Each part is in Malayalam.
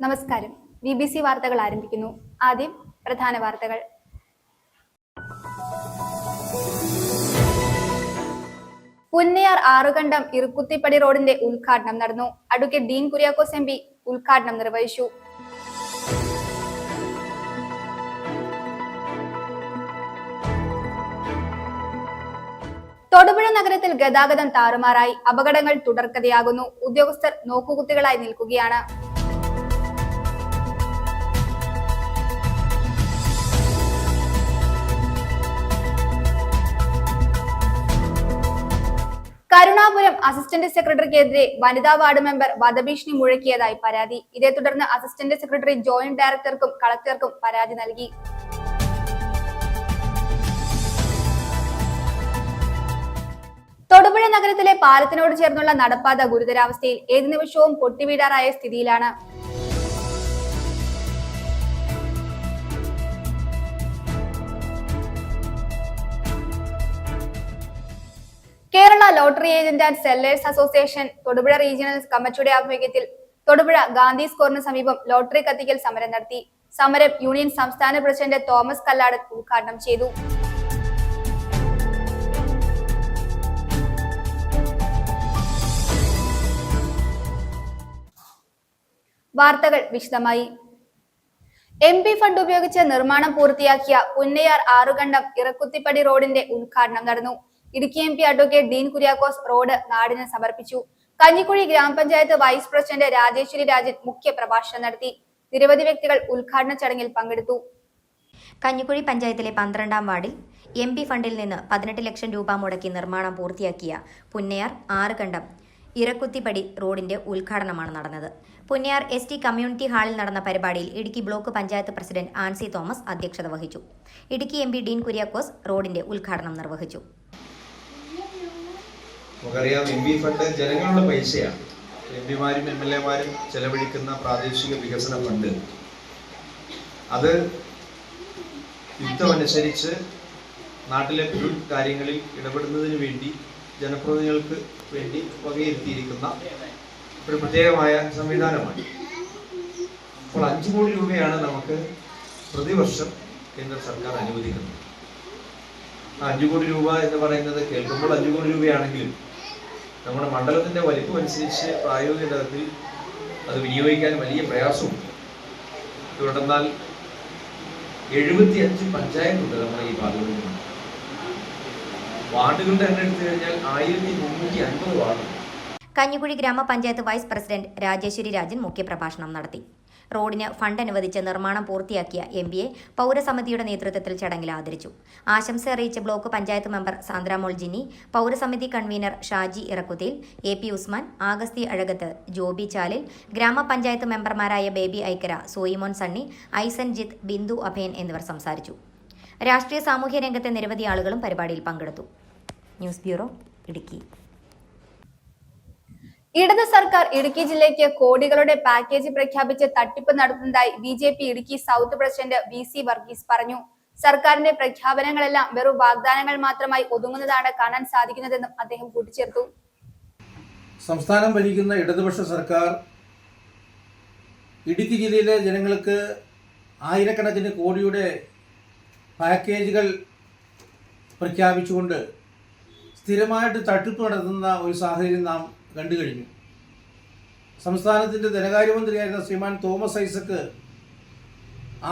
നമസ്കാരം. BBC വാർത്തകൾ ആരംഭിക്കുന്നു. ആദ്യം പ്രധാന വാർത്തകൾ. പുന്നയാർ ആറുകണ്ടം ഇറുക്കുത്തിപ്പടി റോഡിന്റെ ഉദ്ഘാടനം നടന്നു. അഡ്വക്കേറ്റ് ഡീൻ കുര്യാക്കോസ് MP ഉദ്ഘാടനം നിർവഹിച്ചു. തൊടുപുഴ നഗരത്തിൽ ഗതാഗതം താറുമാറായി. അപകടങ്ങൾ തുടർക്കഥയാകുന്നു. ഉദ്യോഗസ്ഥർ നോക്കുകുത്തികളായി നിൽക്കുകയാണ്. കരുണാപുരം അസിസ്റ്റന്റ് സെക്രട്ടറിക്കെതിരെ വനിതാ വാർഡ് മെമ്പർ വധഭീഷണി മുഴക്കിയതായി പരാതി. ഇതേ തുടർന്ന് അസിസ്റ്റന്റ് സെക്രട്ടറി ജോയിന്റ് ഡയറക്ടർക്കും കളക്ടർക്കും പരാതി നൽകി. തൊടുപുഴ നഗരത്തിലെ പാലത്തിനോട് ചേർന്നുള്ള നടപ്പാത ഗുരുതരാവസ്ഥയിൽ. ഏതു നിമിഷവും പൊട്ടിവീഴാറായ സ്ഥിതിയിലാണ്. Kerala lottery agent and sellers association Thodupuzha regional കമ്മിറ്റിയുടെ ആഭിമുഖ്യത്തിൽ തൊടുപുഴ ഗാന്ധി സ്കോറിന് സമീപം ലോട്ടറി കത്തിക്കൽ സമരം നടത്തി. സമരം യൂണിയൻ സംസ്ഥാന പ്രസിഡന്റ് തോമസ് കല്ലാടൻ ഉദ്ഘാടനം ചെയ്തു. വാർത്തകൾ വിശദമായി. MP ഫണ്ട് ഉപയോഗിച്ച് നിർമ്മാണം പൂർത്തിയാക്കിയ പുന്നയാർ ആറുകണ്ടം ഇറക്കുത്തിപ്പടി റോഡിന്റെ ഉദ്ഘാടനം നടന്നു. Idukki MP advocate Dean Kuriakose road നാടിന് സമർപ്പിച്ചു. കഞ്ഞിക്കുഴി ഗ്രാമപഞ്ചായത്ത് വൈസ് പ്രസിഡന്റ് രാജേശ്വരി രാജൻ മുഖ്യ പ്രഭാഷണം നടത്തി. നിരവധി വ്യക്തികൾ ഉദ്ഘാടന ചടങ്ങിൽ പങ്കെടുത്തു. കഞ്ഞിക്കുഴി പഞ്ചായത്തിലെ 12ാം വാർഡിൽ MP ഫണ്ടിൽ നിന്ന് 18 ലക്ഷം രൂപ മുടക്കി നിർമ്മാണം പൂർത്തിയാക്കിയ പുന്നയാർ ആറുകണ്ടം ഇറക്കുത്തിപ്പടി റോഡിന്റെ ഉദ്ഘാടനമാണ് നടന്നത്. പുന്നയാർ ST കമ്മ്യൂണിറ്റി ഹാളിൽ നടന്ന പരിപാടിയിൽ Idukki block panchayat president Ancy Thomas അധ്യക്ഷത വഹിച്ചു. ഇടുക്കി MP ഡീൻ കുര്യാക്കോസ് റോഡിന്റെ ഉദ്ഘാടനം നിർവഹിച്ചു. നമുക്കറിയാം, MP ഫണ്ട് ജനങ്ങളുടെ പൈസയാണ്. MPമാരും MLAമാരും ചെലവഴിക്കുന്ന പ്രാദേശിക വികസന ഫണ്ട് അത് യുദ്ധമനുസരിച്ച് നാട്ടിലെ പൊതു കാര്യങ്ങളിൽ ഇടപെടുന്നതിന് വേണ്ടി ജനപ്രതിനിധികൾക്ക് വേണ്ടി വകയിരുത്തിയിരിക്കുന്ന ഒരു പ്രത്യേകമായ സംവിധാനമാണ്. അപ്പോൾ 5 കോടി രൂപയാണ് നമുക്ക് പ്രതിവർഷം കേന്ദ്ര സർക്കാർ അനുവദിക്കുന്നത്. 5 കോടി രൂപ എന്ന് പറയുന്നത് കേൾക്കുമ്പോൾ 5 കോടി രൂപയാണെങ്കിലും നമ്മുടെ മണ്ഡലത്തിന്റെ വലിപ്പം അനുസരിച്ച് പ്രായോഗിക തലത്തിൽ അത് വിനിയോഗിക്കാൻ വലിയ പ്രയാസമുണ്ട്. ഇതുകൊണ്ടെന്നാൽ 75 പഞ്ചായത്തുണ്ട് നമ്മുടെ ഈ ഭാഗങ്ങളിൽ. വാർഡുകളുടെ എണ്ണം എടുത്തു കഴിഞ്ഞാൽ 1350 വാർഡുണ്ട്. കഞ്ഞിക്കുഴി ഗ്രാമപഞ്ചായത്ത് വൈസ് പ്രസിഡന്റ് രാജേശ്വരി രാജൻ മുഖ്യപ്രഭാഷണം നടത്തി. റോഡിന് ഫണ്ട് അനുവദിച്ച് നിർമ്മാണം പൂർത്തിയാക്കിയ MPയെ പൗരസമിതിയുടെ നേതൃത്വത്തിൽ ചടങ്ങിൽ ആദരിച്ചു. ആശംസ അറിയിച്ച ബ്ലോക്ക് പഞ്ചായത്ത് മെമ്പർ സാന്ദ്രാമോൾ ജിന്നി, പൗരസമിതി കൺവീനർ ഷാജി ഇറക്കുതിയിൽ, AP ഉസ്മാൻ, ആഗസ്തി അഴകത്ത്, ജോബി ചാലിൽ, ഗ്രാമപഞ്ചായത്ത് മെമ്പർമാരായ ബേബി ഐക്കര, സോയിമോൻ സണ്ണി, ഐസൻ ജിത്ത്, ബിന്ദു അഭയൻ എന്നിവർ സംസാരിച്ചു. രാഷ്ട്രീയ സാമൂഹ്യ രംഗത്തെ നിരവധി ആളുകളും പരിപാടിയിൽ പങ്കെടുത്തു. News bureau, Idukki. ഇടത് സർക്കാർ ഇടുക്കി ജില്ലയ്ക്ക് കോടികളുടെ പാക്കേജ് പ്രഖ്യാപിച്ച് തട്ടിപ്പ് നടത്തുന്നതായി BJP Idukki south president VC Varghese പറഞ്ഞു. സർക്കാരിന്റെ പ്രഖ്യാപനങ്ങളെല്ലാം വെറും വാഗ്ദാനങ്ങൾ മാത്രമായി ഒതുങ്ങുന്നതാണ് കാണാൻ സാധിക്കുന്നതെന്നും അദ്ദേഹം കൂട്ടിച്ചേർത്തു. സംസ്ഥാനം ഭരിക്കുന്ന ഇടതുപക്ഷ സർക്കാർ ഇടുക്കി ജില്ലയിലെ ജനങ്ങൾക്ക് ആയിരക്കണക്കിന് കോടിയുടെ പാക്കേജുകൾ പ്രഖ്യാപിച്ചുകൊണ്ട് സ്ഥിരമായിട്ട് തട്ടിപ്പ് നടത്തുന്ന ഒരു സാഹചര്യം നാം കണ്ടു കഴിഞ്ഞു. സംസ്ഥാനത്തിൻ്റെ ധനകാര്യമന്ത്രിയായിരുന്ന ശ്രീമാൻ തോമസ് ഐസക്ക്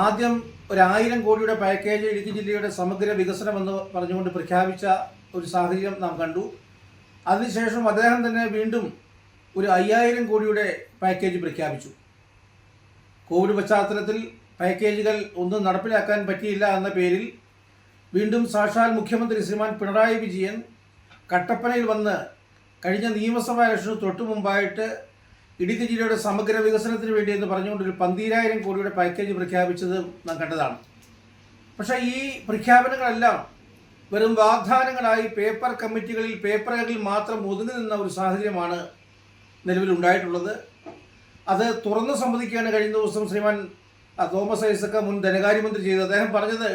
ആദ്യം 1000 കോടിയുടെ പാക്കേജ് ഇടുക്കി ജില്ലയുടെ സമഗ്ര വികസനമെന്ന് പറഞ്ഞുകൊണ്ട് പ്രഖ്യാപിച്ച ഒരു സാഹചര്യം നാം കണ്ടു. അതിനുശേഷം അദ്ദേഹം തന്നെ വീണ്ടും ഒരു 5000 കോടിയുടെ പാക്കേജ് പ്രഖ്യാപിച്ചു. കോവിഡ് പശ്ചാത്തലത്തിൽ പാക്കേജുകൾ ഒന്നും നടപ്പിലാക്കാൻ പറ്റിയില്ല എന്ന പേരിൽ വീണ്ടും സാക്ഷാൽ മുഖ്യമന്ത്രി ശ്രീമാൻ പിണറായി വിജയൻ കട്ടപ്പനയിൽ വന്ന് കഴിഞ്ഞ നിയമസഭാ ഇലക്ഷന് തൊട്ടു മുമ്പായിട്ട് ഇടുക്കി ജില്ലയുടെ സമഗ്ര വികസനത്തിന് വേണ്ടി എന്ന് പറഞ്ഞുകൊണ്ട് ഒരു 12000 കോടിയുടെ പാക്കേജ് പ്രഖ്യാപിച്ചത് നാം കണ്ടതാണ്. പക്ഷേ ഈ പ്രഖ്യാപനങ്ങളെല്ലാം വെറും വാഗ്ദാനങ്ങളായി പേപ്പർ കമ്മിറ്റികളിൽ പേപ്പറുകളിൽ മാത്രം ഒതുങ്ങി നിന്ന ഒരു സാഹചര്യമാണ് നിലവിലുണ്ടായിട്ടുള്ളത്. അത് തുറന്നു സമ്മതിക്കുകയാണ് കഴിഞ്ഞ ദിവസം ശ്രീമാൻ തോമസ് ഐസക്ക് മുൻ ധനകാര്യമന്ത്രി ചെയ്തത്. അദ്ദേഹം പറഞ്ഞത്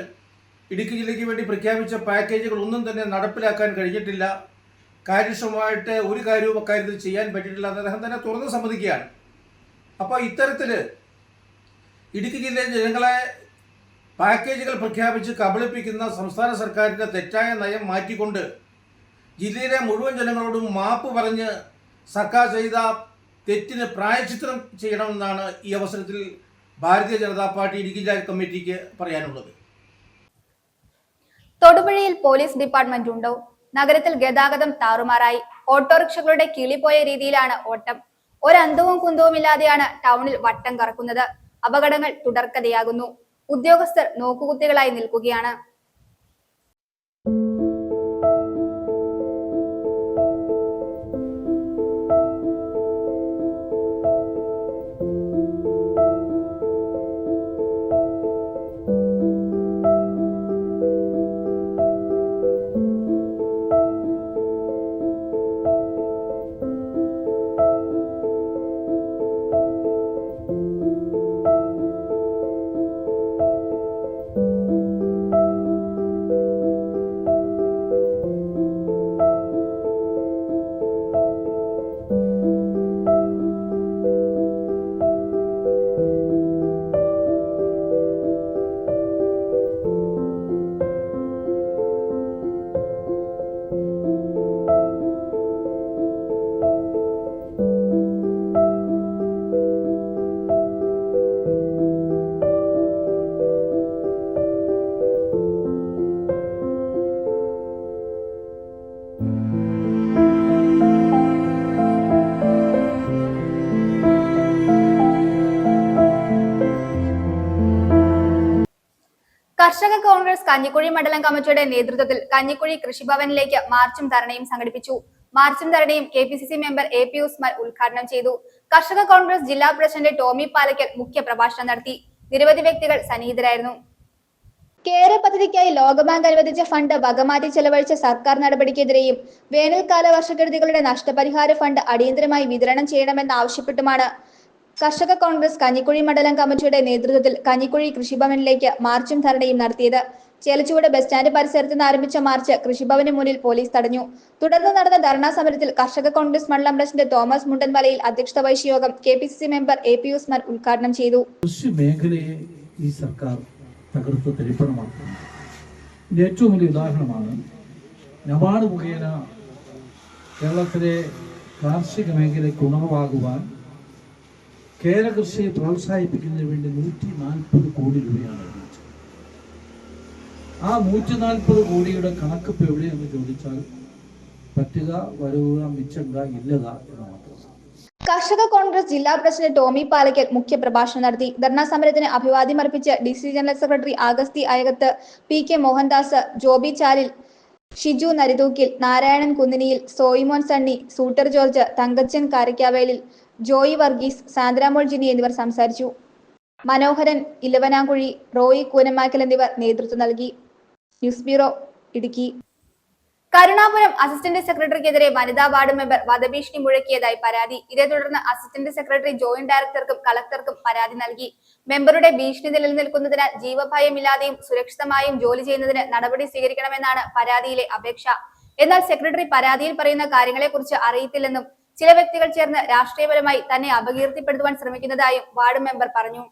ഇടുക്കി ജില്ലയ്ക്ക് വേണ്ടി പ്രഖ്യാപിച്ച പാക്കേജുകൾ ഒന്നും തന്നെ നടപ്പിലാക്കാൻ കഴിഞ്ഞിട്ടില്ല, കാര്യക്ഷമമായിട്ട് ഒരു കാര്യവും അക്കാര്യത്തിൽ ചെയ്യാൻ പറ്റിയിട്ടില്ല എന്ന് അദ്ദേഹം തന്നെ തുറന്ന് സമ്മതിക്കുകയാണ്. അപ്പോൾ ഇത്തരത്തിൽ ഇടുക്കി ജില്ലയിലെ ജനങ്ങളെ പാക്കേജുകൾ പ്രഖ്യാപിച്ച് കബളിപ്പിക്കുന്ന സംസ്ഥാന സർക്കാരിൻ്റെ തെറ്റായ നയം മാറ്റിക്കൊണ്ട് ജില്ലയിലെ മുഴുവൻ ജനങ്ങളോടും മാപ്പ് പറഞ്ഞ് സർക്കാർ ചെയ്ത തെറ്റിന് പ്രായശ്ചിത്തം ചെയ്യണമെന്നാണ് ഈ അവസരത്തിൽ ഭാരതീയ ജനതാ പാർട്ടി ഇടുക്കി ജില്ലാ കമ്മിറ്റിക്ക് പറയാനുള്ളത്. തൊടുപുഴയിൽ പോലീസ് ഡിപ്പാർട്ട്മെന്റ് ഉണ്ടോ? നഗരത്തിൽ ഗതാഗതം താറുമാറായി. ഓട്ടോറിക്ഷകളുടെ കിളിപോയ രീതിയിലാണ് ഓട്ടം. ഒരന്തവും കുന്തവുമില്ലാതെയാണ് ടൗണിൽ വട്ടം കറക്കുന്നത്. അപകടങ്ങൾ തുടർക്കഥയാകുന്നു. ഉദ്യോഗസ്ഥർ നോക്കുകുത്തികളായി നിൽക്കുകയാണ്. കർഷക കോൺഗ്രസ് കഞ്ഞിക്കുഴി മണ്ഡലം കമ്മിറ്റിയുടെ നേതൃത്വത്തിൽ കഞ്ഞിക്കുഴി കൃഷിഭവനിലേക്ക് മാർച്ചും ധർണയും സംഘടിപ്പിച്ചു. മാർച്ചും ധർണയും KPCC മെമ്പർ AP ഉസ്മാൻ ഉദ്ഘാടനം ചെയ്തു. കർഷക കോൺഗ്രസ് ജില്ലാ പ്രസിഡന്റ് ടോമി പാലക്കൽ മുഖ്യ പ്രഭാഷണം നടത്തി. നിരവധി വ്യക്തികൾ സന്നിഹിതരായിരുന്നു. കേര പദ്ധതിക്കായി ലോകബാങ്ക് അനുവദിച്ച ഫണ്ട് വകമാറ്റി ചെലവഴിച്ച സർക്കാർ നടപടിക്കെതിരെയും വേനൽക്കാല വർഷക്കെടുതികളുടെ നഷ്ടപരിഹാര ഫണ്ട് അടിയന്തരമായി വിതരണം ചെയ്യണമെന്നാവശ്യപ്പെട്ടുമാണ് കർഷക കോൺഗ്രസ് കഞ്ഞിക്കുഴി മണ്ഡലം കമ്മിറ്റിയുടെ നേതൃത്വത്തിൽ കഞ്ഞിക്കുഴി കൃഷിഭവനിലേക്ക് മാർച്ചും ധർണയും നടത്തിയത്. ചേലച്ചുവട് ബസ് സ്റ്റാൻഡ് പരിസരത്ത് നിന്ന് ആരംഭിച്ച മാർച്ച് കൃഷിഭവന് മുന്നിൽ പോലീസ് തടഞ്ഞു. തുടർന്ന് നടന്ന ധർണാ സമരത്തിൽ കർഷക കോൺഗ്രസ് മണ്ഡലം പ്രസിഡന്റ് തോമസ് മുണ്ടൻവലയിൽ അധ്യക്ഷത വഹിച്ച യോഗം KPCC മെമ്പർ AP ഉസ്മാൻ ഉദ്ഘാടനം ചെയ്തു. കൃഷി മേഖലയെ ഈ സർക്കാർ തകർത്ത് തരിപ്പണമാക്കുന്നു. ഏറ്റവും വലിയ ഉദാഹരണമാണ് നബാർഡ് മുഖേന കേരളത്തിലെ കാർഷിക മേഖലയ്ക്ക് ഉണർവാകുവാൻ കേര കൃഷിയെ പ്രോത്സാഹിപ്പിക്കുന്നതിന് വേണ്ടി 140 കോടി രൂപയാണ് അനുവദിച്ചത്. ആ 140 കോടിയുടെ കണക്കിപ്പ് എവിടെയെന്ന് ചോദിച്ചാൽ പറ്റുക വരുക മിച്ചങ്ക ഇല്ലക എന്ന് മാത്രം. കർഷക കോൺഗ്രസ് ജില്ലാ പ്രസിഡന്റ് ടോമി പാലക്കൽ മുഖ്യ പ്രഭാഷണം നടത്തി. ധർണാ സമരത്തിന് അഭിവാദ്യം അർപ്പിച്ച് DC general secretary Augusty Ayakath, PK Mohandas, Joby Chalil, Shiju Narithookkil, Narayanan Kunniniyil, Soymon Sunny, Sooter George, Thankachan Karakkavelil, Joy Varghese, Sandramol Jini എന്നിവർ സംസാരിച്ചു. മനോഹരൻ ഇലവനാങ്കുഴി, റോയി കൂനമാക്കൽ എന്നിവർ നേതൃത്വം നൽകി. News bureau, Idukki. Karunapuram assistant സെക്രട്ടറിക്കെതിരെ വനിതാ വാർഡ് മെമ്പർ വധഭീഷണി മുഴക്കിയതായി പരാതി. ഇതേ തുടർന്ന് അസിസ്റ്റന്റ് സെക്രട്ടറി ജോയിന്റ് ഡയറക്ടർക്കും കളക്ടർക്കും പരാതി നൽകി. മെമ്പറുടെ ഭീഷണി നിലനിൽക്കുന്നതിനാൽ ജീവഭയമില്ലാതെയും സുരക്ഷിതമായും ജോലി ചെയ്യുന്നതിന് നടപടി സ്വീകരിക്കണമെന്നാണ് പരാതിയിലെ അപേക്ഷ. എന്നാൽ സെക്രട്ടറി പരാതിയിൽ പറയുന്ന കാര്യങ്ങളെക്കുറിച്ച് അറിയത്തില്ലെന്നും ചില വ്യക്തികൾ ചേർന്ന് രാഷ്ട്രീയപരമായി തന്നെ അപകീർത്തിപ്പെടുത്തുവാൻ ശ്രമിക്കുന്നതായും വാർഡ് മെമ്പർ പറഞ്ഞു.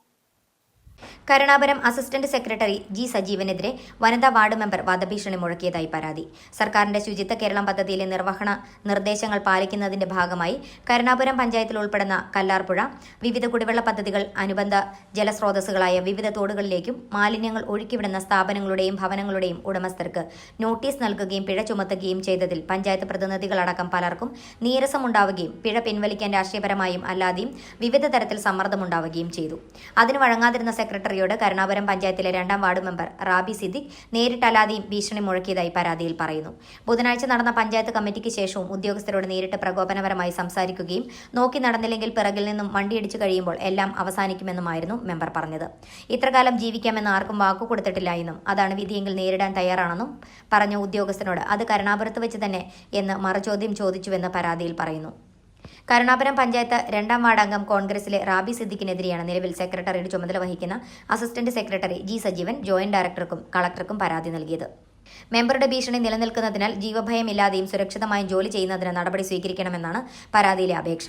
കരുണാപുരം അസിസ്റ്റന്റ് സെക്രട്ടറി G സജീവനെതിരെ വനിതാ വാർഡ് മെമ്പർ വധഭീഷണി മുഴക്കിയതായി പരാതി. സർക്കാരിന്റെ ശുചിത്വ കേരളം പദ്ധതിയിലെ നിർവഹണ നിർദ്ദേശങ്ങൾ പാലിക്കുന്നതിന്റെ ഭാഗമായി കരുണാപുരം പഞ്ചായത്തിൽ ഉൾപ്പെടുന്ന കല്ലാർപ്പുഴ വിവിധ കുടിവെള്ള പദ്ധതികൾ അനുബന്ധ ജലസ്രോതസ്സുകളായ വിവിധ തോടുകളിലേക്കും മാലിന്യങ്ങൾ ഒഴുക്കിവിടുന്ന സ്ഥാപനങ്ങളുടെയും ഭവനങ്ങളുടെയും ഉടമസ്ഥർക്ക് നോട്ടീസ് നൽകുകയും പിഴ ചുമത്തുകയും ചെയ്തതിൽ പഞ്ചായത്ത് പ്രതിനിധികളടക്കം പലർക്കും നീരസമുണ്ടാവുകയും പിഴ പിൻവലിക്കാൻ രാഷ്ട്രീയപരമായും അല്ലാതെയും വിവിധ തരത്തിൽ സമ്മർദ്ദമുണ്ടാവുകയും ചെയ്തു. അതിന് വഴങ്ങാതിരുന്ന സെക്രട്ടറിയോട് കരുണാപുരം പഞ്ചായത്തിലെ 2ാം വാർഡ് മെമ്പർ റാബി സിദ്ദിഖ് നേരിട്ടല്ലാതെയും ഭീഷണി മുഴക്കിയതായി പരാതിയിൽ പറയുന്നു. ബുധനാഴ്ച നടന്ന പഞ്ചായത്ത് കമ്മിറ്റിക്ക് ശേഷവും ഉദ്യോഗസ്ഥരോട് നേരിട്ട് പ്രകോപനപരമായി സംസാരിക്കുകയും നോക്കി നടന്നില്ലെങ്കിൽ പിറകിൽ നിന്നും വണ്ടിയിടിച്ചു കഴിയുമ്പോൾ എല്ലാം അവസാനിക്കുമെന്നുമായിരുന്നു മെമ്പർ പറഞ്ഞത്. ഇത്രകാലം ജീവിക്കാമെന്ന് ആർക്കും വാക്കു കൊടുത്തിട്ടില്ല എന്നും അതാണ് വിധിയെങ്കിൽ നേരിടാൻ തയ്യാറാണെന്നും പറഞ്ഞ ഉദ്യോഗസ്ഥനോട് അത് കരുണാപുരത്ത് വെച്ച് തന്നെ എന്ന് മറുചോദ്യം ചോദിച്ചുവെന്ന് പരാതിയിൽ പറയുന്നു. കരുണാപുരം പഞ്ചായത്ത് 2ാം വാർഡ് അംഗം കോൺഗ്രസിലെ റാബി സിദ്ദിഖിനെതിരെയാണ് നിലവിൽ സെക്രട്ടറിയുടെ ചുമതല വഹിക്കുന്ന assistant secretary G Sajeevan joint ഡയറക്ടർക്കും കളക്ടർക്കും പരാതി നൽകിയത്. മെമ്പറുടെ ഭീഷണി നിലനിൽക്കുന്നതിനാൽ ജീവഭയമില്ലാതെയും സുരക്ഷിതമായും ജോലി ചെയ്യുന്നതിന് നടപടി സ്വീകരിക്കണമെന്നാണ് പരാതിയിലെ അപേക്ഷ.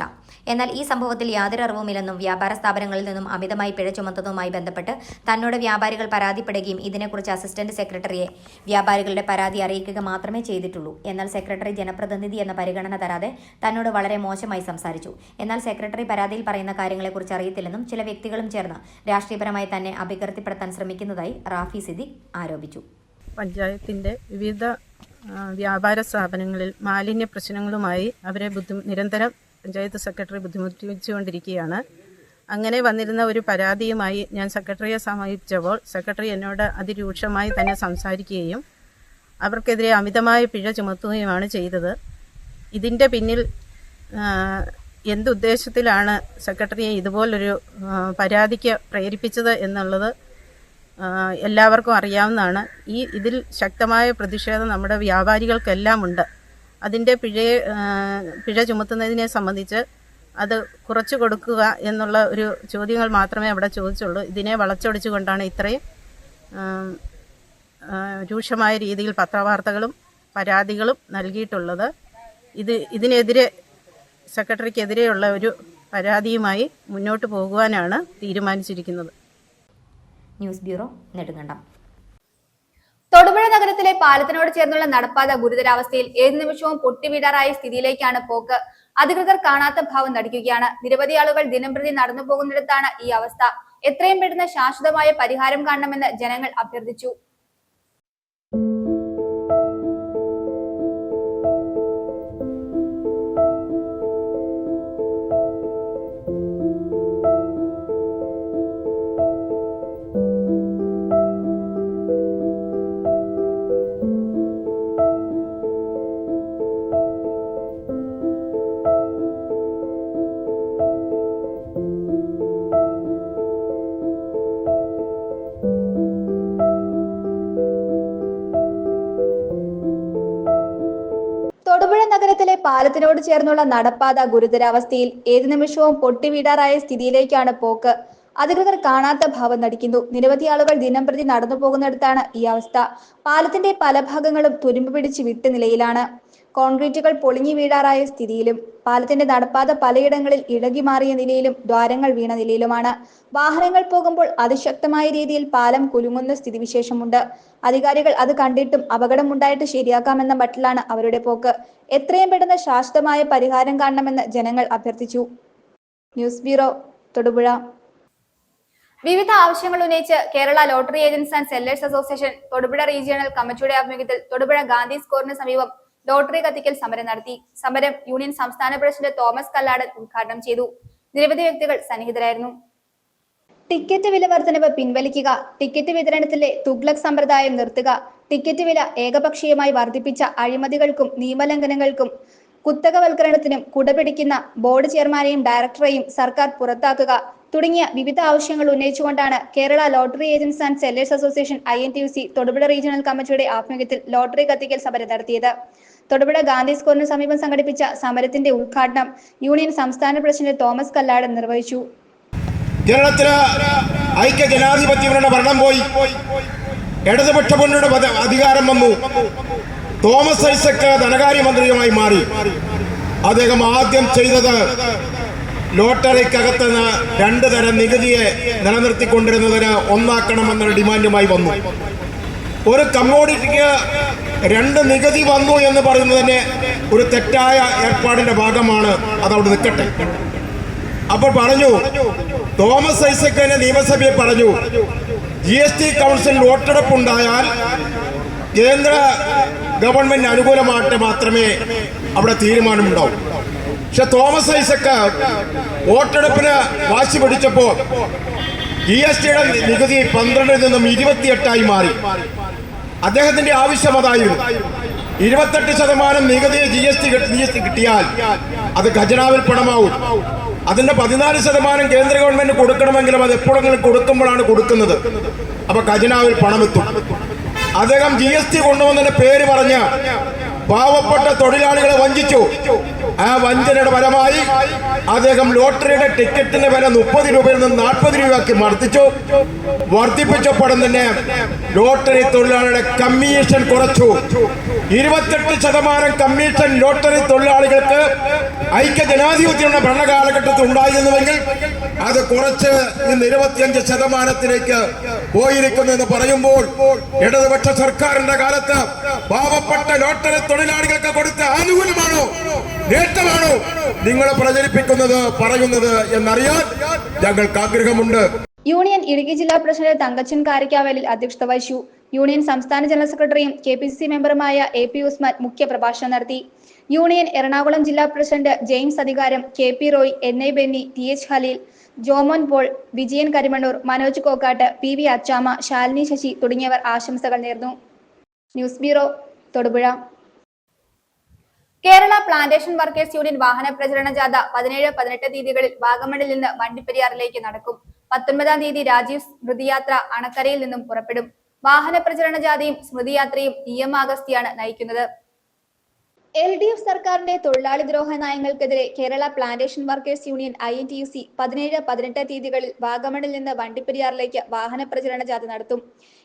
എന്നാൽ ഈ സംഭവത്തിൽ യാതൊരു അറിവുമില്ലെന്നും വ്യാപാര സ്ഥാപനങ്ങളിൽ നിന്നും അമിതമായി പിഴ ചുമത്തുന്നതുമായി ബന്ധപ്പെട്ട് തന്നോട് വ്യാപാരികൾ പരാതിപ്പെടുകയും ഇതിനെക്കുറിച്ച് അസിസ്റ്റന്റ് സെക്രട്ടറിയെ വ്യാപാരികളുടെ പരാതി അറിയിക്കുക മാത്രമേ ചെയ്തിട്ടുള്ളൂ. എന്നാൽ സെക്രട്ടറി ജനപ്രതിനിധി എന്ന പരിഗണന തരാതെ തന്നോട് വളരെ മോശമായി സംസാരിച്ചു. എന്നാൽ സെക്രട്ടറി പരാതിയിൽ പറയുന്ന കാര്യങ്ങളെക്കുറിച്ച് അറിയത്തില്ലെന്നും ചില വ്യക്തികളും ചേർന്ന് രാഷ്ട്രീയപരമായി തന്നെ അപകീർത്തിപ്പെടുത്താൻ ശ്രമിക്കുന്നതായി റാഫി സിദ്ദിഖ് ആരോപിച്ചു. പഞ്ചായത്തിൻ്റെ വിവിധ വ്യാപാര സ്ഥാപനങ്ങളിൽ മാലിന്യ പ്രശ്നങ്ങളുമായി അവരെ നിരന്തരം പഞ്ചായത്ത് സെക്രട്ടറി ബുദ്ധിമുട്ടിച്ചുകൊണ്ടിരിക്കുകയാണ്. അങ്ങനെ വന്നിരുന്ന ഒരു പരാതിയുമായി ഞാൻ സെക്രട്ടറിയെ സമീപിച്ചപ്പോൾ സെക്രട്ടറി എന്നോട് അതിരൂക്ഷമായി തന്നെ സംസാരിക്കുകയും അവർക്കെതിരെ അമിതമായ പിഴ ചുമത്തുകയുമാണ് ചെയ്തത്. ഇതിൻ്റെ പിന്നിൽ എന്തുദ്ദേശത്തിലാണ് സെക്രട്ടറിയെ ഇതുപോലൊരു പരാതിക്ക് പ്രേരിപ്പിച്ചത് എന്നുള്ളത് എല്ലാവർക്കും അറിയാവുന്നതാണ്. ഇതിൽ ശക്തമായ പ്രതിഷേധം നമ്മുടെ വ്യാപാരികൾക്കെല്ലാം ഉണ്ട്. അതിൻ്റെ പിഴ ചുമത്തുന്നതിനെ സംബന്ധിച്ച് അത് കുറച്ചു കൊടുക്കുക എന്നുള്ള ഒരു ചോദ്യങ്ങൾ മാത്രമേ അവിടെ ചോദിച്ചുള്ളൂ. ഇതിനെ വളച്ചൊടിച്ചുകൊണ്ടാണ് ഇത്രയും രൂക്ഷമായ രീതിയിൽ പത്രവാർത്തകളും പരാതികളും നൽകിയിട്ടുള്ളത്. ഇതിനെതിരെ സെക്രട്ടറിക്കെതിരെയുള്ള ഒരു പരാതിയുമായി മുന്നോട്ട് പോകുവാനാണ് തീരുമാനിച്ചിരിക്കുന്നത്. News bureau, Nedumkandam. തൊടുപുഴ നഗരത്തിലെ പാലത്തിനോട് ചേർന്നുള്ള നടപ്പാത ഗുരുതരാവസ്ഥയിൽ ഏത് നിമിഷവും പൊട്ടിവീഴാറായ സ്ഥിതിയിലേക്കാണ് പോക്ക്. അധികൃതർ കാണാത്ത ഭാവം നടിക്കുകയാണ്. നിരവധി ആളുകൾ ദിനംപ്രതി നടന്നു പോകുന്നിടത്താണ് ഈ അവസ്ഥ. എത്രയും പെട്ടെന്ന് ശാശ്വതമായ പരിഹാരം കാണണമെന്ന് ജനങ്ങൾ അഭ്യർത്ഥിച്ചു. തൊടുപുഴ നഗരത്തിലെ പാലത്തിനോട് ചേർന്നുള്ള നടപ്പാത ഗുരുതരാവസ്ഥയിൽ ഏത് നിമിഷവും പൊട്ടിവീഴാറായ സ്ഥിതിയിലേക്കാണ് പോക്ക്. അധികൃതർ കാണാത്ത ഭാവം നടിക്കുന്നു. നിരവധി ആളുകൾ ദിനംപ്രതി നടന്നു പോകുന്നിടത്താണ് ഈ അവസ്ഥ. പാലത്തിന്റെ പല ഭാഗങ്ങളും തുരുമ്പ് പിടിച്ച് വിട്ട നിലയിലാണ്. കോൺക്രീറ്റുകൾ പൊളിഞ്ഞു വീഴാറായ സ്ഥിതിയിലും പാലത്തിന്റെ നടപ്പാത പലയിടങ്ങളിൽ ഇളകി മാറിയ നിലയിലും ദ്വാരങ്ങൾ വീണ നിലയിലുമാണ്. വാഹനങ്ങൾ പോകുമ്പോൾ അതിശക്തമായ രീതിയിൽ പാലം കുലുങ്ങുന്ന സ്ഥിതിവിശേഷമുണ്ട്. അധികാരികൾ അത് കണ്ടിട്ടും അപകടമുണ്ടായിട്ട് ശരിയാക്കാമെന്ന മട്ടിലാണ് അവരുടെ പോക്ക്. എത്രയും പെട്ടെന്ന് ശാശ്വതമായ പരിഹാരം കാണണമെന്ന് ജനങ്ങൾ അഭ്യർത്ഥിച്ചു. News bureau, Thodupuzha. വിവിധ ആവശ്യങ്ങൾ ഉന്നയിച്ച് Kerala lottery agents and sellers association Thodupuzha regional കമ്മിറ്റിയുടെ ആഭിമുഖ്യത്തിൽ തൊടുപുഴ ഗാന്ധി സ്ക്വയറിന് സമീപം ലോട്ടറി കത്തിക്കൽ സമരം നടത്തി. സമരം യൂണിയൻ സംസ്ഥാന പ്രസിഡന്റ് തോമസ് കല്ലാടൻ ഉദ്ഘാടനം ചെയ്തു. നിരവധി വ്യക്തികൾ സന്നിഹിതരായിരുന്നു. ടിക്കറ്റ് വില വർധനവ് പിൻവലിക്കുക, ടിക്കറ്റ് വിതരണത്തിലെ തുഗ്ലക് സമ്പ്രദായം നിർത്തുക, ടിക്കറ്റ് വില ഏകപക്ഷീയമായി വർദ്ധിപ്പിച്ച അഴിമതികൾക്കും നിയമലംഘനങ്ങൾക്കും കുത്തകവൽക്കരണത്തിനും കുടപിടിക്കുന്ന ബോർഡ് ചെയർമാനെയും ഡയറക്ടറെയും സർക്കാർ പുറത്താക്കുക തുടങ്ങിയ വിവിധ ആവശ്യങ്ങൾ ഉന്നയിച്ചുകൊണ്ടാണ് Kerala lottery agents and sellers association INTUC Thodupuzha regional കമ്മിറ്റിയുടെ ആഭിമുഖ്യത്തിൽ ലോട്ടറി കത്തിക്കൽ സമരം നടത്തിയത്. തൊടുപുഴ ഗാന്ധി സ്ക്വയറിന് സമീപം സംഘടിപ്പിച്ച സമരത്തിന്റെ ഉദ്ഘാടനം യൂണിയൻ സംസ്ഥാന പ്രസിഡന്റ് തോമസ് കല്ലാടൻ നിർവഹിച്ചു. കേരളത്തില് ഐക്യ ജനാധിപത്യങ്ങളുടെ ഭരണം പോയി, ഇടതുപക്ഷ മുന്നണിയുടെ അധികാരം വന്നു. തോമസ് ഐസക് ധനകാര്യമന്ത്രിയുമായി മാറി. അദ്ദേഹം ആദ്യം ചെയ്തത് ലോട്ടറിക്കകത്ത് നിന്ന് 2 തരം നികുതിയെ നിലനിർത്തിക്കൊണ്ടിരുന്നതിന് ഒന്നാക്കണമെന്നൊരു ഡിമാൻഡുമായി വന്നു. ഒരു കമ്മോഡിറ്റിക്ക് 2 നികുതി വന്നു എന്ന് പറയുന്നതിന് ഒരു തെറ്റായ ഏർപ്പാടിന്റെ ഭാഗമാണ്. അതവിടെ നിൽക്കട്ടെ. അപ്പോൾ പറഞ്ഞു, തോമസ് ഐസക്കിന് നിയമസഭയിൽ പറഞ്ഞു, GST കൗൺസിൽ വോട്ടെടുപ്പുണ്ടായാൽ കേന്ദ്ര ഗവൺമെന്റ് അനുകൂലമായിട്ട് മാത്രമേ അവിടെ തീരുമാനമുണ്ടാവും. പക്ഷെ തോമസ് ഐസക് വോട്ടെടുപ്പിന് വാശി പിടിച്ചപ്പോൾ GSTയുടെ നികുതി 12-ൽ നിന്നും 28-ആയി മാറി. അദ്ദേഹത്തിന്റെ ആവശ്യം അതായിരുന്നു. 28% നികുതി GST കിട്ടിയാൽ അത് ഖജനാവിൽ പണമാവും. അതിന്റെ 14% കേന്ദ്ര ഗവൺമെന്റ് കൊടുക്കണമെങ്കിലും അത് എപ്പോഴെങ്കിലും കൊടുക്കുമ്പോഴാണ് കൊടുക്കുന്നത്. അപ്പൊ ഖജനാവിൽ പണമെത്തും. അദ്ദേഹം GST കൊണ്ടുവന്നതിന്റെ പേര് പറഞ്ഞ് പാവപ്പെട്ട തൊഴിലാളികളെ വഞ്ചിച്ചു. ആ വഞ്ചനയുടെ ഫലമായി അദ്ദേഹം ലോട്ടറിയുടെ ടിക്കറ്റിന്റെ വില 30 രൂപയിൽ നിന്ന് 40 രൂപയാക്കി വർദ്ധിപ്പിച്ചപ്പോഴും തന്നെ ലോട്ടറി തൊഴിലാളികളുടെ കമ്മീഷൻ കുറച്ചു. 28% കമ്മീഷൻ ലോട്ടറി തൊഴിലാളികൾക്ക് ഐക്യജനാധിപത്യമുള്ള ഭരണകാലഘട്ടത്തിൽ ഉണ്ടായിരുന്നുവെങ്കിൽ അത് കുറച്ച് ഇന്ന് 25%-ലേക്ക് പോയിരിക്കുന്നു എന്ന് പറയുമ്പോൾ ഇടതുപക്ഷ സർക്കാരിന്റെ കാലത്ത് പാവപ്പെട്ട ലോട്ടറി തൊഴിലാളികൾക്ക് കൊടുത്ത ആനുകൂല്യമാണോ നേട്ടമാണോ നിങ്ങൾ പ്രചരിപ്പിക്കുന്നത് പറയുന്നത് എന്നറിയാൻ ഞങ്ങൾക്ക് ആഗ്രഹമുണ്ട്. യൂണിയൻ ഇടുക്കി ജില്ലാ പ്രസിഡന്റ് തങ്കച്ചൻ കാരിക്കാവലിൽ അധ്യക്ഷത വഹിച്ചു. യൂണിയൻ സംസ്ഥാന ജനറൽ സെക്രട്ടറിയും KPCC മെമ്പറുമായ AP ഉസ്മാൻ മുഖ്യപ്രഭാഷണം നടത്തി. യൂണിയൻ എറണാകുളം ജില്ലാ president James Adhikaram, KP Roy, NA Benny, TH Khaleel, Jomon Paul, Vijayan Karimannoor, Manoj Kokkattu, PV Achamma, Shalini Sasi തുടങ്ങിയവർ ആശംസകൾ നേർന്നു. News bureau, Thodupuzha. Kerala plantation workers union വാഹന പ്രചരണ ജാഥ 17-18 തീയതികളിൽ വാഗമണിൽ നിന്ന് വണ്ടിപ്പെരിയാറിലേക്ക് നടക്കും. 19-ാം തീയതി രാജീവ് സ്മൃതിയാത്ര അണക്കരയിൽ നിന്നും പുറപ്പെടും. വാഹന പ്രചരണ ജാഥയും സ്മൃതിയാത്രയും EM അഗസ്തിയാണ് നയിക്കുന്നത്. LDF സർക്കാരിന്റെ തൊഴിലാളി ദ്രോഹ നയങ്ങൾക്കെതിരെ Kerala plantation workers union INTUC 17-18 തീയതികളിൽ വാഗമണിൽ നിന്ന് വണ്ടിപ്പെരിയാറിലേക്ക് വാഹന പ്രചരണ ജാഥ നടത്തും.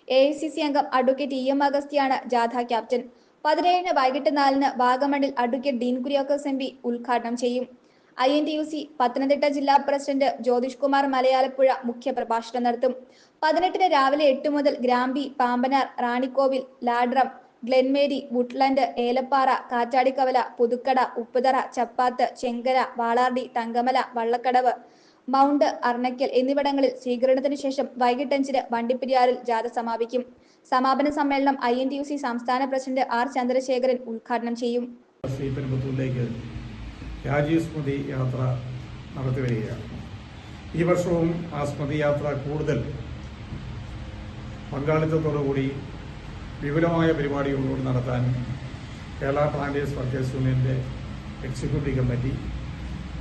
AICC അംഗം അഡ്വക്കേറ്റ് EM അഗസ്തിയാണ് ജാഥ ക്യാപ്റ്റൻ. 17-ന് വൈകിട്ട് 4-ന് വാഗമണിൽ അഡ്വക്കേറ്റ് ഡീൻ കുര്യാക്കോസ് MP ഉദ്ഘാടനം ചെയ്യും. INTUC പത്തനംതിട്ട ജില്ലാ പ്രസിഡന്റ് ജ്യോതിഷ് കുമാർ മലയാലപ്പുഴ മുഖ്യപ്രഭാഷണം നടത്തും. 18-ന് രാവിലെ 8 മുതൽ ഗ്രാമ്പി, പാമ്പനാർ, റാണിക്കോവിൽ, ലാഡ്രം, ഗ്ലെൻമേരി, വുഡ്ലൻഡ്, ഏലപ്പാറ, കാറ്റാടിക്കവല, പുതുക്കട, ഉപ്പുതറ, ചപ്പാത്ത്, ചെങ്കര, വാളാർടി, തങ്കമല, വള്ളക്കടവ്, മൗണ്ട്, അർണക്കൽ എന്നിവിടങ്ങളിൽ സ്വീകരണത്തിന് ശേഷം വൈകിട്ട് 5-ന് വണ്ടിപ്പെരിയാറിൽ ജാഥ സമാപിക്കും. സമാപന സമ്മേളനം INTUC സംസ്ഥാന പ്രസിഡന്റ് R ചന്ദ്രശേഖരൻ ഉദ്ഘാടനം ചെയ്യും. രാജീവ് സ്മൃതി യാത്ര നടത്തി വരികയാണ്. ഈ വർഷവും ആ സ്മൃതി യാത്ര കൂടുതൽ പങ്കാളിത്തത്തോടുകൂടി വിപുലമായ പരിപാടികളോട് നടത്താൻ കേരള പ്ലാന്റേഴ്സ് വർക്കേഴ്സ് യൂണിയൻ്റെ എക്സിക്യൂട്ടീവ് കമ്മിറ്റി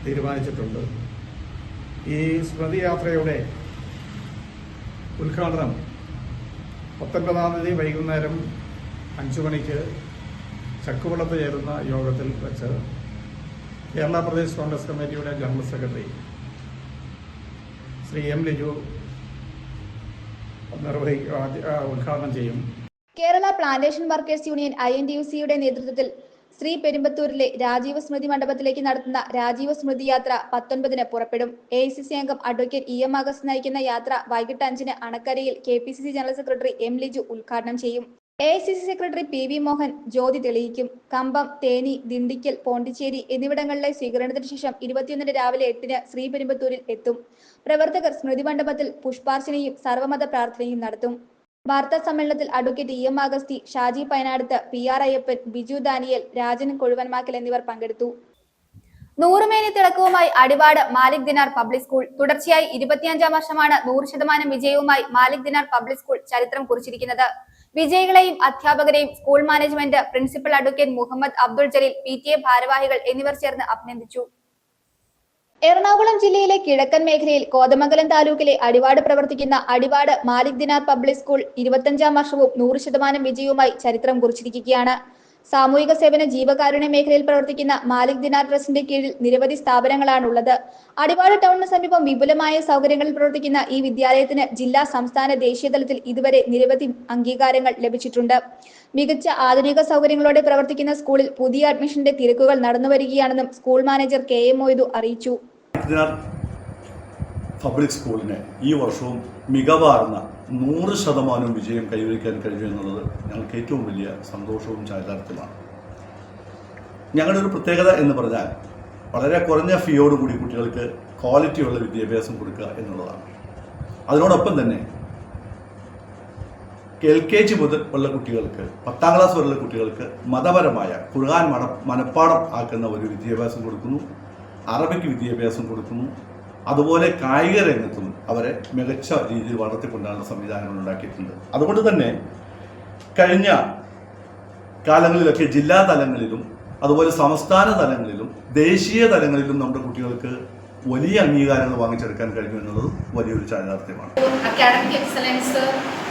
തീരുമാനിച്ചിട്ടുണ്ട്. ഈ സ്മൃതി യാത്രയുടെ ഉദ്ഘാടനം 19-ാം തീയതി വൈകുന്നേരം 5 മണിക്ക് ചക്കുവളത്ത് ചേരുന്ന യോഗത്തിൽ വെച്ച് കേരള പ്രദേശ് കോൺഗ്രസ് കമ്മിറ്റിയുടെ general secretary Shri M Liju ഉദ്ഘാടനം ചെയ്യും. കേരള പ്ലാന്റേഷൻ വർക്കേഴ്സ് യൂണിയൻ INTUCയുടെ നേതൃത്വത്തിൽ ശ്രീ പെരുമ്പത്തൂരിലെ രാജീവ് സ്മൃതി മണ്ഡപത്തിലേക്ക് നടത്തുന്ന രാജീവ് സ്മൃതി യാത്ര 19-ന് പുറപ്പെടും. AICC അംഗം അഡ്വക്കേറ്റ് EM അഗസ്തി നയിക്കുന്ന യാത്ര വൈകിട്ട് 5-ന് അണക്കരയിൽ KPCC general secretary M Liju ഉദ്ഘാടനം ചെയ്യും. AICC സെക്രട്ടറി PV മോഹൻ ജ്യോതി തെളിയിക്കും. കമ്പം, തേനി, ദിണ്ടിക്കൽ, പോണ്ടിച്ചേരി എന്നിവിടങ്ങളിലെ സ്വീകരണത്തിന് ശേഷം 21-ന് രാവിലെ 8-ന് ശ്രീ പെരുമ്പത്തൂരിൽ എത്തും. പ്രവർത്തകർ സ്മൃതി മണ്ഡപത്തിൽ പുഷ്പാർച്ചനയും സർവമത പ്രാർത്ഥനയും നടത്തും. വാർത്താ സമ്മേളനത്തിൽ advocate EM Augusty, Shaji Painadath, PR Ayyappan, Biju Daniel, Rajan Kozhuvanmakkal എന്നിവർ പങ്കെടുത്തു. 100 തിളക്കവുമായി അടിവാട് മാലിക് ദിനാർ പബ്ലിക് സ്കൂൾ. തുടർച്ചയായി 25-ാം വർഷമാണ് 100% വിജയവുമായി മാലിക് ദിനാർ പബ്ലിക് സ്കൂൾ ചരിത്രം കുറിച്ചിരിക്കുന്നത്. വിജയികളെയും അധ്യാപകരെയും school management, principal advocate Muhammad Abdul Jaleel, PTA ഭാരവാഹികൾ എന്നിവർ ചേർന്ന് അഭിനന്ദിച്ചു. എറണാകുളം ജില്ലയിലെ കിഴക്കൻ മേഖലയിൽ കോതമംഗലം താലൂക്കിലെ അടിവാട് പ്രവർത്തിക്കുന്ന അടിവാട് മാലിക് ദിനാർ പബ്ലിക് സ്കൂൾ 25-ാം വർഷവും 100% വിജയവുമായി ചരിത്രം കുറിച്ചിരിക്കുകയാണ്. സാമൂഹിക സേവന ജീവകാരുണ്യ മേഖലയിൽ പ്രവർത്തിക്കുന്ന മാലിക് ദിനാർ ട്രസ്റ്റിന്റെ കീഴിൽ നിരവധി സ്ഥാപനങ്ങളാണുള്ളത്. അടിവാട് ടൗണിന് സമീപം വിപുലമായ സൗകര്യങ്ങളിൽ പ്രവർത്തിക്കുന്ന ഈ വിദ്യാലയത്തിന് ജില്ലാ, സംസ്ഥാന, ദേശീയ തലത്തിൽ ഇതുവരെ നിരവധി അംഗീകാരങ്ങൾ ലഭിച്ചിട്ടുണ്ട്. മികച്ച ആധുനിക സൗകര്യങ്ങളോടെ പ്രവർത്തിക്കുന്ന സ്കൂളിൽ പുതിയ അഡ്മിഷന്റെ തിരക്കുകൾ നടന്നുവരികയാണെന്നും സ്കൂൾ മാനേജർ KM മൊയ്തു അറിയിച്ചു. പബ്ലിക് സ്കൂളിന് ഈ വർഷവും മികവാർന്ന 100% വിജയം കൈവരിക്കാൻ കഴിഞ്ഞു എന്നുള്ളത് ഞങ്ങൾക്ക് ഏറ്റവും വലിയ സന്തോഷവും ചാരിതാർത്ഥ്യമാണ്. ഞങ്ങളുടെ ഒരു പ്രത്യേകത എന്ന് പറഞ്ഞാൽ വളരെ കുറഞ്ഞ ഫീയോടുകൂടി കുട്ടികൾക്ക് ക്വാളിറ്റിയുള്ള വിദ്യാഭ്യാസം കൊടുക്കുക എന്നുള്ളതാണ്. അതിനോടൊപ്പം തന്നെ LKG മുതൽ ഉള്ള കുട്ടികൾക്ക് 10ാം ക്ലാസ് വരെയുള്ള കുട്ടികൾക്ക് മതപരമായ ഖുർആൻ മനഃപ്പാഠം ആക്കുന്ന ഒരു വിദ്യാഭ്യാസം കൊടുക്കുന്നു, അറബിക്ക് വിദ്യാഭ്യാസം കൊടുക്കുന്നു. അതുപോലെ കായിക രംഗത്തും അവരെ മികച്ച രീതിയിൽ വളർത്തിക്കൊണ്ടാണ് സംവിധാനങ്ങൾ ഉണ്ടാക്കിയിട്ടുണ്ട്. അതുകൊണ്ട് തന്നെ കഴിഞ്ഞ കാലങ്ങളിലൊക്കെ ജില്ലാ തലങ്ങളിലും അതുപോലെ സംസ്ഥാന തലങ്ങളിലും ദേശീയ തലങ്ങളിലും നമ്മുടെ കുട്ടികൾക്ക് വലിയ അംഗീകാരങ്ങൾ വാങ്ങിച്ചെടുക്കാൻ കഴിഞ്ഞു എന്നുള്ളത് വലിയൊരു ചാരിതാർത്ഥ്യമാണ്. അക്കാഡമിക് എക്സലൻസ്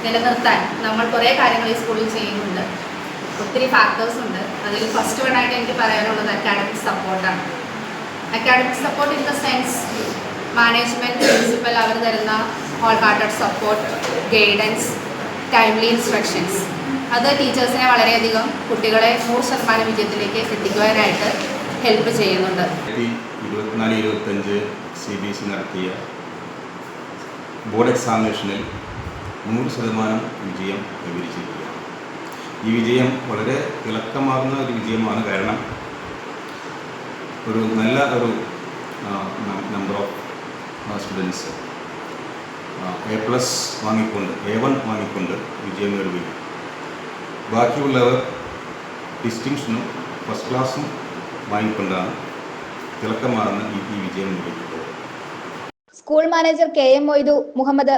നിലനിർത്താൻ നമ്മൾ കുറേ കാര്യങ്ങൾ ഈ സ്കൂളിൽ ചെയ്യുന്നുണ്ട്. ഒത്തിരി ഫാക്ടേഴ്സ് ഉണ്ട്. അതിൽ ഫസ്റ്റ് വണ്ണായിട്ട് എനിക്ക് പറയാനുള്ളത് അക്കാഡമിക് സപ്പോർട്ടാണ്. Academic support in the sense management, principal അവർ തരുന്ന whole hearted support, guidance, timely instructions, അത് ടീച്ചേഴ്സിനെ വളരെയധികം കുട്ടികളെ 100% വിജയത്തിലേക്ക് എത്തിക്കുവാനായിട്ട് ഹെൽപ്പ് ചെയ്യുന്നുണ്ട്. 24-25 CBSE നടത്തിയ ബോർഡ് എക്സാമിനേഷനിൽ 100% വിജയം കൈവരിച്ചിരിക്കുകയാണ്. ഈ വിജയം വളരെ തിളക്കമാർന്ന ഒരു വിജയമാണ്. കാരണം ഒരു നല്ല ഒരു നമ്പർ ഓഫ് സ്റ്റുഡൻസ് A+ വാങ്ങിക്കൊണ്ട് A1 വാങ്ങിക്കൊണ്ട് വിജയം നേടുകയും ബാക്കിയുള്ളവർ ഡിസ്റ്റിങ്ഷനും ഫസ്റ്റ് ക്ലാസ്സും വാങ്ങിക്കൊണ്ടാണ് തിളക്കമാർന്ന ഈ വിജയം നേടിയിട്ടുള്ളത്. School manager KM Moythu Muhammad,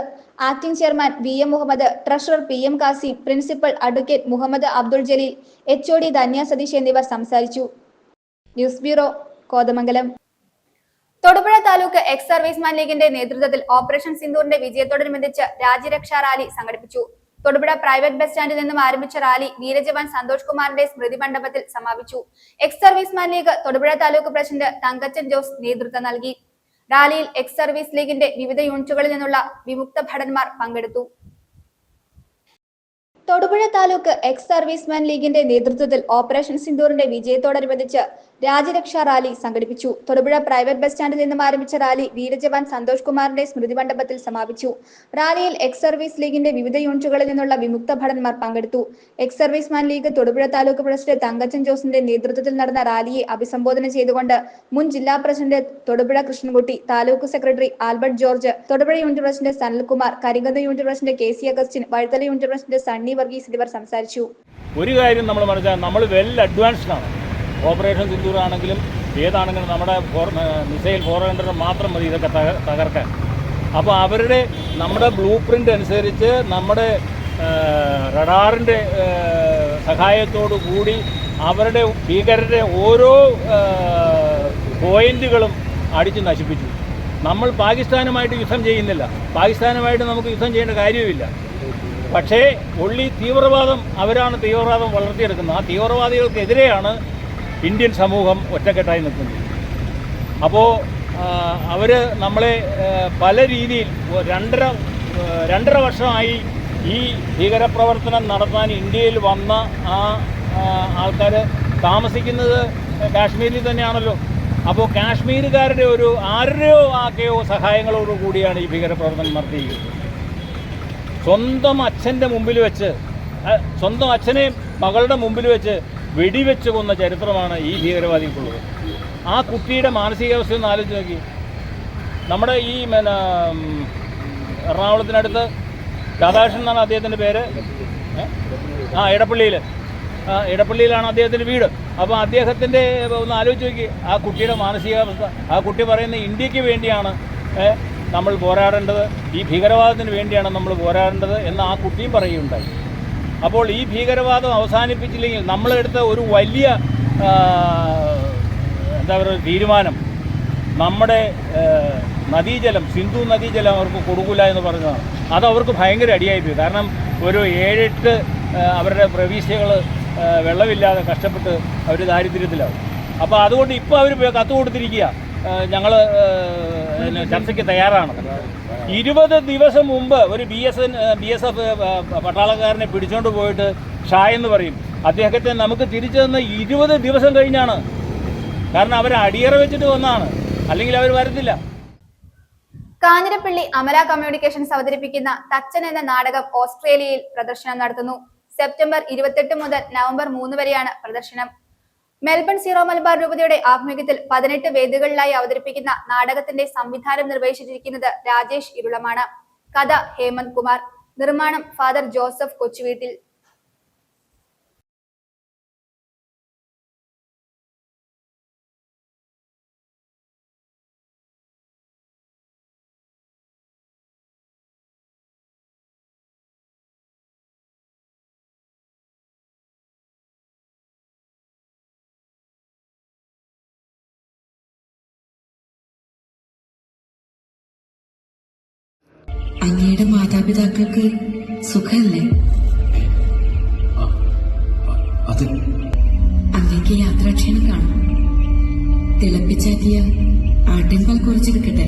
acting chairman VM Muhammad, treasurer PM Kasim, principal advocate Muhammad Abdul Jaleel, HOD Dhanya Satheesh എന്നിവർ സംസാരിച്ചു. News bureau, Kothamangalam. Thodupuzha taluk ex serviceman ലീഗിന്റെ നേതൃത്വത്തിൽ ഓപ്പറേഷൻ സിന്ദൂറിന്റെ വിജയത്തോടനുബന്ധിച്ച് രാജ്യരക്ഷാ റാലി സംഘടിപ്പിച്ചു. തൊടുപുഴ പ്രൈവറ്റ് ബസ് സ്റ്റാൻഡിൽ നിന്നും ആരംഭിച്ച റാലി വീരജവാൻ സന്തോഷ് കുമാറിന്റെ സ്മൃതി മണ്ഡപത്തിൽ സമാപിച്ചു. X serviceman league Thodupuzha taluk president Thankachan Jose നേതൃത്വം നൽകി. റാലിയിൽ എക്സ് സർവീസ് ലീഗിന്റെ വിവിധ യൂണിറ്റുകളിൽ നിന്നുള്ള വിമുക്ത ഭടന്മാർ പങ്കെടുത്തു. തൊടുപുഴ താലൂക്ക് എക്സ് സർവീസ്മാൻ ലീഗിന്റെ നേതൃത്വത്തിൽ ഓപ്പറേഷൻ സിന്ദൂറിന്റെ വിജയത്തോടനുബന്ധിച്ച് രാജ്യരക്ഷാ റാലി സംഘടിപ്പിച്ചു. തൊടുപുഴ പ്രൈവറ്റ് ബസ് സ്റ്റാൻഡിൽ നിന്നും ആരംഭിച്ച റാലി വീരജവാൻ സന്തോഷ് കുമാറിന്റെ സ്മൃതി മണ്ഡപത്തിൽ സമാപിച്ചു. റാലിയിൽ എക്സ് സർവീസ് ലീഗിന്റെ വിവിധ യൂണിറ്റുകളിൽ നിന്നുള്ള വിമുക്ത ഭടന്മാർ പങ്കെടുത്തു. Ex serviceman league Thodupuzha taluk president Thankachan ജോസിന്റെ നേതൃത്വത്തിൽ നടന്ന റാലിയെ അഭിസംബോധന ചെയ്തുകൊണ്ട് മുൻ ജില്ലാ president Thodupuzha Krishnankutty, taluk secretary Albert George, Thodupuzha unit president Sanalkumar, Karinkannu unit president KC Augustine, Vazhuthala unit president Sunny Varghese എന്നിവർ സംസാരിച്ചു. ഒരു കാര്യം നമ്മൾ മനസ്സിലാക്കാം, നമ്മൾ വെൽ അഡ്വാൻസ്ഡ് ആണ്. ഓപ്പറേഷൻ സിന്ദൂർ ആണെങ്കിലും ഏതാണെങ്കിലും നമ്മുടെ മിസൈൽ 400 മാത്രം മതി ഇതൊക്കെ തകർക്കാൻ. അപ്പോൾ നമ്മുടെ ബ്ലൂ പ്രിൻ്റ് അനുസരിച്ച് നമ്മുടെ റഡാറിൻ്റെ സഹായത്തോടു കൂടി അവരുടെ ഭീകരരുടെ ഓരോ പോയിന്റുകളും അടിച്ച് നശിപ്പിച്ചു. നമ്മൾ പാകിസ്ഥാനുമായിട്ട് യുദ്ധം ചെയ്യുന്നില്ല, പാകിസ്ഥാനുമായിട്ട് നമുക്ക് യുദ്ധം ചെയ്യേണ്ട കാര്യവുമില്ല. പക്ഷേ ഉള്ളി തീവ്രവാദം, അവരാണ് തീവ്രവാദം വളർത്തിയെടുക്കുന്നത്. ആ തീവ്രവാദികൾക്കെതിരെയാണ് ഇന്ത്യൻ സമൂഹം ഒറ്റക്കെട്ടായി നിൽക്കുന്നത്. അപ്പോൾ അവർ നമ്മളെ പല രീതിയിൽ 2.5 വർഷമായി ഈ ഭീകരപ്രവർത്തനം നടത്താൻ ഇന്ത്യയിൽ വന്ന ആ ആൾക്കാർ താമസിക്കുന്നത് കാശ്മീരിൽ തന്നെയാണല്ലോ. അപ്പോൾ കാശ്മീരുകാരുടെ ഒരു ആരുടെയോ സഹായങ്ങളോടു കൂടിയാണ് ഈ ഭീകരപ്രവർത്തനം നടത്തിയിരിക്കുന്നത്. സ്വന്തം അച്ഛൻ്റെ മുമ്പിൽ വെച്ച്, സ്വന്തം അച്ഛനെയും മകളുടെ മുമ്പിൽ വെച്ച് വെടിവെച്ച് കൊന്ന ചരിത്രമാണ് ഈ ഭീകരവാദിക്കുള്ളത്. ആ കുട്ടിയുടെ മാനസികാവസ്ഥ ഒന്ന് ആലോചിച്ച് നോക്കി. നമ്മുടെ ഈ എറണാകുളത്തിനടുത്ത് രാധാകൃഷ്ണൻ എന്നാണ് അദ്ദേഹത്തിൻ്റെ പേര്, ഇടപ്പള്ളിയിലാണ് അദ്ദേഹത്തിൻ്റെ വീട്. അപ്പോൾ അദ്ദേഹത്തിൻ്റെ ഒന്ന് ആലോചിച്ച് നോക്കി ആ കുട്ടിയുടെ മാനസികാവസ്ഥ. ആ കുട്ടി പറയുന്നത് ഇന്ത്യക്ക് വേണ്ടിയാണ് നമ്മൾ പോരാടേണ്ടത്, ഈ ഭീകരവാദത്തിന് വേണ്ടിയാണ് നമ്മൾ പോരാടേണ്ടത് എന്ന് ആ കുട്ടിയും പറയുകയുണ്ടായി. അപ്പോൾ ഈ ഭീകരവാദം അവസാനിപ്പിച്ചില്ലെങ്കിൽ നമ്മളെടുത്ത ഒരു വലിയ തീരുമാനം, നമ്മുടെ നദീജലം, സിന്ധു നദീജലം അവർക്ക് കൊടുക്കില്ല എന്ന് പറഞ്ഞതാണ്. അത് അവർക്ക് ഭയങ്കര അടിയായിപ്പോയി. കാരണം ഒരു 7-8 അവരുടെ പ്രവിശ്യകൾ വെള്ളമില്ലാതെ കഷ്ടപ്പെട്ട് അവർ ദാരിദ്ര്യത്തിലാവും. അപ്പോൾ അതുകൊണ്ട് ഇപ്പോൾ അവർ കത്ത് കൊടുത്തിരിക്കുക, ഞങ്ങൾ ചർച്ചയ്ക്ക് തയ്യാറാണ്. 20 ദിവസം മുമ്പ് ഒരു BSF പട്ടാളക്കാരനെ പിടിച്ചുകൊണ്ട് പോയിട്ട് ഷാ എന്ന് പറയും, അദ്ദേഹത്തെ നമുക്ക് തിരിച്ചു തന്ന 20 ദിവസം കഴിഞ്ഞാണ്. കാരണം അവർ അടിയറ വെച്ചിട്ട് വന്നതാണ്, അല്ലെങ്കിൽ അവർ വരത്തില്ല. കാഞ്ഞിരപ്പള്ളി അമല കമ്മ്യൂണിക്കേഷൻസ് അവതരിപ്പിക്കുന്ന തച്ചൻ എന്ന നാടകം ഓസ്ട്രേലിയയിൽ പ്രദർശനം നടത്തുന്നു. സെപ്റ്റംബർ 28 മുതൽ നവംബർ 3 വരെയാണ് പ്രദർശനം. മെൽബൺ സീറോ മലബാർ രൂപതയുടെ ആഭിമുഖ്യത്തിൽ 18 വേദികളിലായി അവതരിപ്പിക്കുന്ന നാടകത്തിന്റെ സംവിധാനം നിർവഹിച്ചിരിക്കുന്നത് രാജേഷ് ഇരുളമാണ്. കഥ ഹേമന്ത് കുമാർ. നിർമ്മാണം ഫാദർ ജോസഫ് കൊച്ചുവീട്ടിൽ. അങ്ങയുടെ മാതാപിതാക്കൾക്ക് സുഖല്ലേ? അതെ. എനിക്ക് യാത്രാക്ഷീണം കാണും. തിളപ്പിച്ചാറ്റിയ ആട്ടിൻപാൽ കുറച്ചെടുക്കട്ടെ?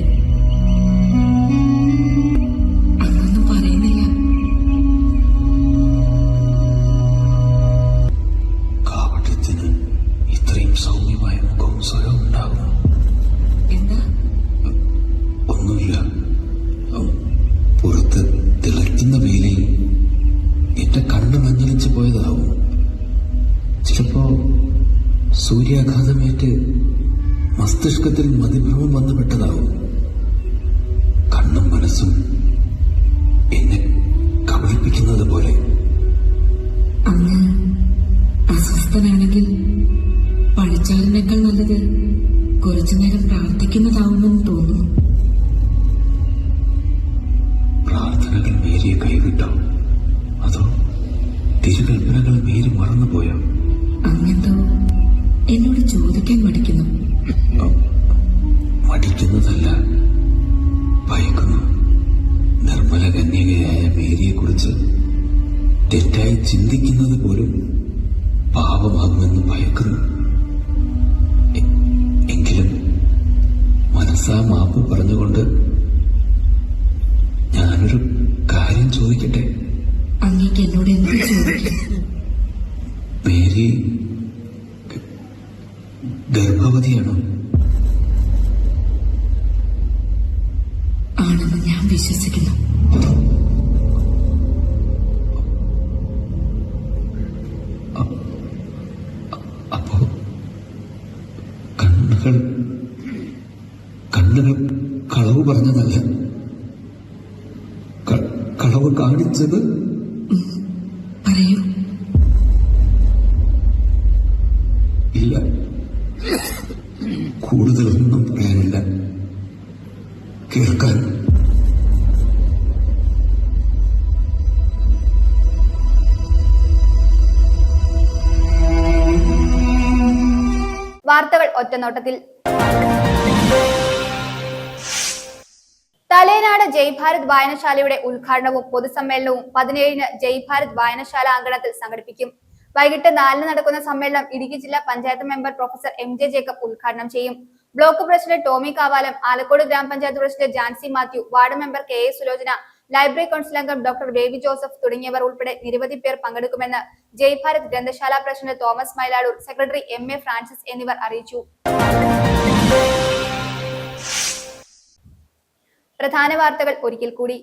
അങ്ങൊന്നും പറയുന്നില്ല. കാവട്യത്തിന് ഇത്രയും സൗമ്യമായ മുഖവും സ്വയം ഉണ്ടാകും. എന്താ? ഒന്നുമില്ല. പുറത്ത് തിളയ്ക്കുന്ന വെയിലിൽ എന്റെ കണ്ണ് മഞ്ഞളിച്ചു പോയതാവും. ചിലപ്പോ സൂര്യാഘാതമേറ്റ് മസ്തിഷ്കത്തിൽ മതിഭ്രമം വന്നുപെട്ടതാവും. കണ്ണും മനസ്സും എന്നെ കബളിപ്പിക്കുന്നത് പോലെ. അങ്ങ് അസ്വസ്ഥനാണെങ്കിൽ പഴിച്ചാലിനേക്കാൾ നല്ലത് കുറച്ചുനേരം പ്രാർത്ഥിക്കുന്നതാവുമെന്ന് തോന്നുന്നു. പ്രാർത്ഥനകൾ മേരിയെ കൈവിട്ടോ, അതോ തിരുകൽപ്പനകൾ മേരി മറന്നുപോയോ? അങ്ങെന്തോ എന്നോട് ചോദിക്കാൻ മടിക്കുന്നു. മടിക്കുന്നതല്ല, ഭയക്കുന്നു. നിർമ്മല കന്യകയായ മേരിയെക്കുറിച്ച് തെറ്റായി ചിന്തിക്കുന്നത് പോലും പാപമാകുമെന്ന് ഭയക്കുന്നു. എങ്കിലും മനസ്സാ മാപ്പ് പറഞ്ഞുകൊണ്ട് ഞാനൊരു കാര്യം ചോദിക്കട്ടെ? അങ്ങേക്ക് എന്നോട് എന്ത് ചോദിക്കും? മേരി ഗർഭവതിയാണോ? ആണെന്ന് ഞാൻ വിശ്വസിക്കുന്നു. അപ്പോ കണ്ണുകൾ കളവ് പറഞ്ഞതല്ല, കളവ് കാണിച്ചത്? പറയൂ. ഇല്ല, കൂടുതലൊന്നും പറയാനില്ല. കേൾക്കാൻ വാർത്തകൾ ഒറ്റനോട്ടത്തിൽ. തലേനാട് ജയ് ഭാരത് വായനശാലയുടെ ഉദ്ഘാടനവും പൊതുസമ്മേളനവും 17-ന് ജയ് ഭാരത് വായനശാല അങ്കണത്തിൽ സംഘടിപ്പിക്കും. വൈകിട്ട് 4-ന് നടക്കുന്ന സമ്മേളനം ഇടുക്കി ജില്ലാ panchayat member professor MJ Jacob ഉദ്ഘാടനം ചെയ്യും. Block president Tomy Kavalam, Alakode gramapanchayat president Jancy Mathew, ward member KA Sulochana, library council അംഗം ഡോക്ടർ ബേബി ജോസഫ് തുടങ്ങിയവർ ഉൾപ്പെടെ നിരവധി പേർ പങ്കെടുക്കുമെന്ന് ജയ് ഭാരത് ഗ്രന്ഥശാല president Thomas Mailadoor, secretary MA Francis എന്നിവർ അറിയിച്ചു. പ്രധാന വാർത്തകൾ ഒരിക്കൽ കൂടി.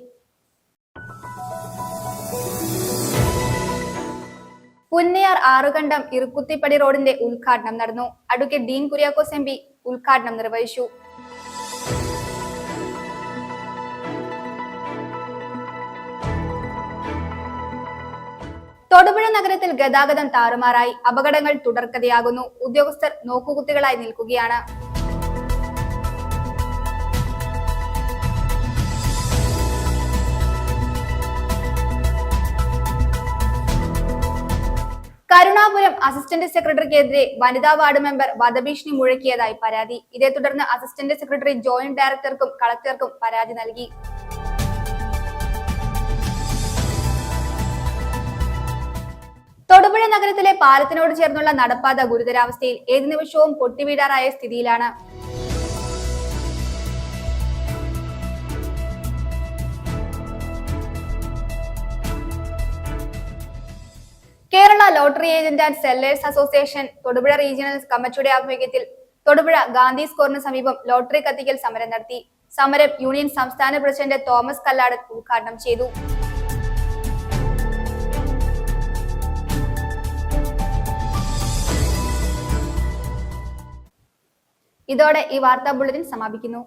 പുന്നയാർ ആറുകണ്ടം ഇറുക്കുത്തിപ്പടി റോഡിന്റെ ഉദ്ഘാടനം നടന്നു. അഡ്വക്കേറ്റ് ഡീൻ കുര്യാക്കോസ് MP ഉദ്ഘാടനം നിർവഹിച്ചു. തൊടുപുഴ നഗരത്തിൽ ഗതാഗതം താറുമാറായി. അപകടങ്ങൾ തുടർക്കഥയാകുന്നു. ഉദ്യോഗസ്ഥർ നോക്കുകുത്തികളായി നിൽക്കുകയാണ്. കരുണാപുരം അസിസ്റ്റന്റ് സെക്രട്ടറിക്കെതിരെ വനിതാ വാർഡ് മെമ്പർ വധഭീഷണി മുഴക്കിയതായി പരാതി. ഇതേ തുടർന്ന് അസിസ്റ്റന്റ് സെക്രട്ടറി ജോയിന്റ് ഡയറക്ടർക്കും കളക്ടർക്കും പരാതി നൽകി. തൊടുപുഴ നഗരത്തിലെ പാലത്തിനോട് ചേർന്നുള്ള നടപ്പാത ഗുരുതരാവസ്ഥയിൽ. ഏതു നിമിഷവും പൊട്ടിവീഴാറായ സ്ഥിതിയിലാണ്. Kerala lottery agent and sellers association Thodupuzha regional കമ്മിറ്റിയുടെ ആഭിമുഖ്യത്തിൽ തൊടുപുഴ ഗാന്ധി സ്കോറിന് സമീപം ലോട്ടറി കത്തിക്കൽ സമരം നടത്തി. സമരം യൂണിയൻ സംസ്ഥാന പ്രസിഡന്റ് തോമസ് കല്ലാടൻ ഉദ്ഘാടനം ചെയ്തു. ഇതോടെ ഈ വാർത്താ ബുള്ളറ്റിൻ സമാപിക്കുന്നു.